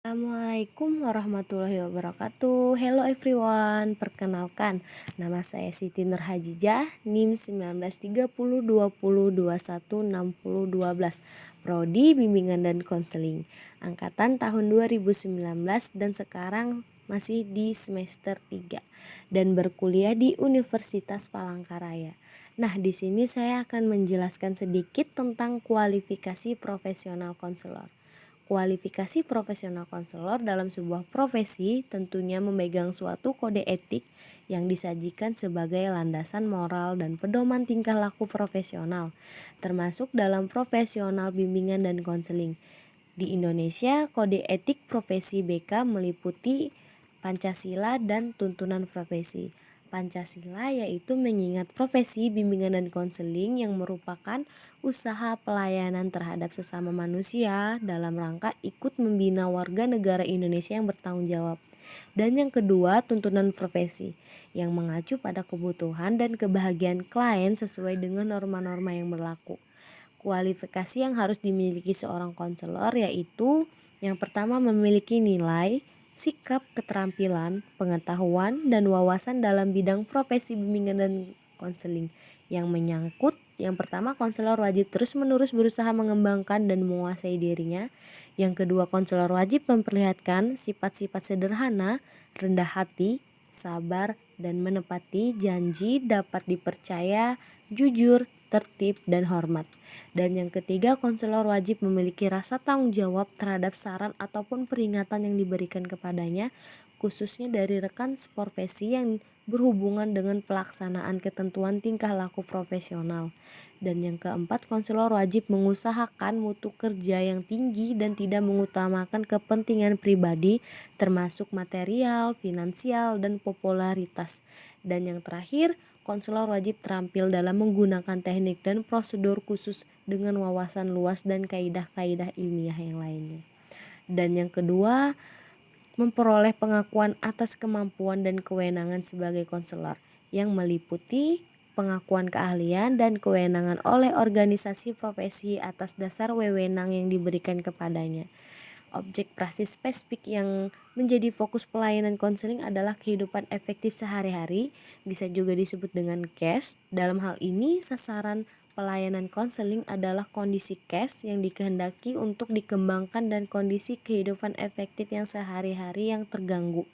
Assalamualaikum warahmatullahi wabarakatuh. Hello everyone. Perkenalkan, nama saya Siti Nurhajijah, NIM 193020216012, Prodi Bimbingan dan Konseling, angkatan tahun 2019 dan sekarang masih di semester 3 dan berkuliah di Universitas Palangkaraya. Nah, di sini saya akan menjelaskan sedikit tentang kualifikasi profesional konselor. Kualifikasi profesional konselor dalam sebuah profesi tentunya memegang suatu kode etik yang disajikan sebagai landasan moral dan pedoman tingkah laku profesional, termasuk dalam profesional bimbingan dan konseling. Di Indonesia, kode etik profesi BK meliputi Pancasila dan tuntunan profesi. Pancasila yaitu mengingat profesi bimbingan dan konseling yang merupakan usaha pelayanan terhadap sesama manusia dalam rangka ikut membina warga negara Indonesia yang bertanggung jawab. Dan yang kedua, tuntunan profesi yang mengacu pada kebutuhan dan kebahagiaan klien sesuai dengan norma-norma yang berlaku. Kualifikasi yang harus dimiliki seorang konselor yaitu yang pertama memiliki nilai, sikap, keterampilan, pengetahuan, dan wawasan dalam bidang profesi bimbingan dan konseling yang menyangkut. Yang pertama, konselor wajib terus-menerus berusaha mengembangkan dan menguasai dirinya. Yang kedua, konselor wajib memperlihatkan sifat-sifat sederhana, rendah hati, sabar, dan menepati janji, dapat dipercaya, jujur, tertib, dan hormat. Dan yang ketiga, konselor wajib memiliki rasa tanggung jawab terhadap saran ataupun peringatan yang diberikan kepadanya, khususnya dari rekan seprofesi yang berhubungan dengan pelaksanaan ketentuan tingkah laku profesional. Dan yang keempat, konselor wajib mengusahakan mutu kerja yang tinggi dan tidak mengutamakan kepentingan pribadi termasuk material, finansial, dan popularitas. Dan yang terakhir, konselor wajib terampil dalam menggunakan teknik dan prosedur khusus dengan wawasan luas dan kaidah-kaidah ilmiah yang lainnya. Dan yang kedua, memperoleh pengakuan atas kemampuan dan kewenangan sebagai konselor yang meliputi pengakuan keahlian dan kewenangan oleh organisasi profesi atas dasar wewenang yang diberikan kepadanya. Objek praksi spesifik yang menjadi fokus pelayanan konseling adalah kehidupan efektif sehari-hari, bisa juga disebut dengan cash. Dalam hal ini, sasaran pelayanan konseling adalah kondisi cash yang dikehendaki untuk dikembangkan dan kondisi kehidupan efektif yang sehari-hari yang terganggu.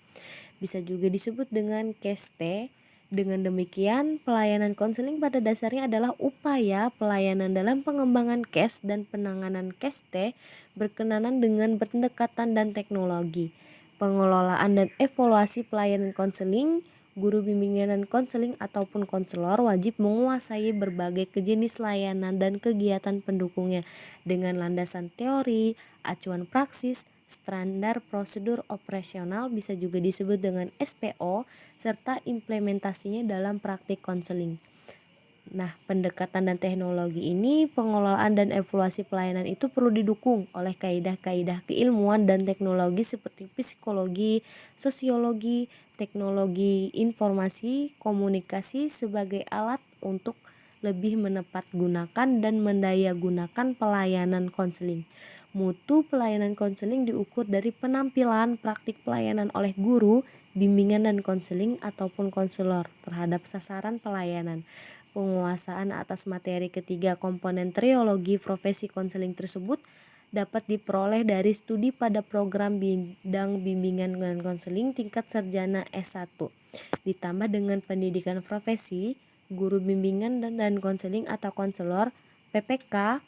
Bisa juga disebut dengan cash T. Dengan demikian, pelayanan konseling pada dasarnya adalah upaya pelayanan dalam pengembangan cash dan penanganan cash T berkenaan dengan pendekatan dan teknologi. Pengelolaan dan evaluasi pelayanan konseling, guru bimbingan dan konseling ataupun konselor wajib menguasai berbagai jenis layanan dan kegiatan pendukungnya dengan landasan teori, acuan praksis, standar prosedur operasional, bisa juga disebut dengan SPO, serta implementasinya dalam praktik konseling. Nah, pendekatan dan teknologi ini, pengelolaan dan evaluasi pelayanan itu perlu didukung oleh kaidah-kaidah keilmuan dan teknologi seperti psikologi, sosiologi, teknologi informasi, komunikasi sebagai alat untuk lebih menepat gunakan dan mendaya gunakan pelayanan konseling. Mutu pelayanan konseling diukur dari penampilan praktik pelayanan oleh guru, bimbingan dan konseling ataupun konselor terhadap sasaran pelayanan. Penguasaan atas materi ketiga komponen triologi profesi konseling tersebut dapat diperoleh dari studi pada program bidang bimbingan dan konseling tingkat sarjana S1, ditambah dengan pendidikan profesi, guru bimbingan dan konseling atau konselor, PPK,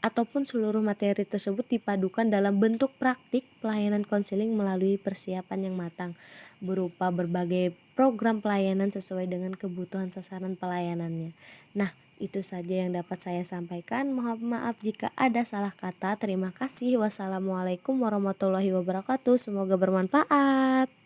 ataupun seluruh materi tersebut dipadukan dalam bentuk praktik pelayanan konseling melalui persiapan yang matang berupa berbagai program pelayanan sesuai dengan kebutuhan sasaran pelayanannya. Nah, itu saja yang dapat saya sampaikan. Mohon maaf jika ada salah kata. Terima kasih. Wassalamualaikum warahmatullahi wabarakatuh. Semoga bermanfaat.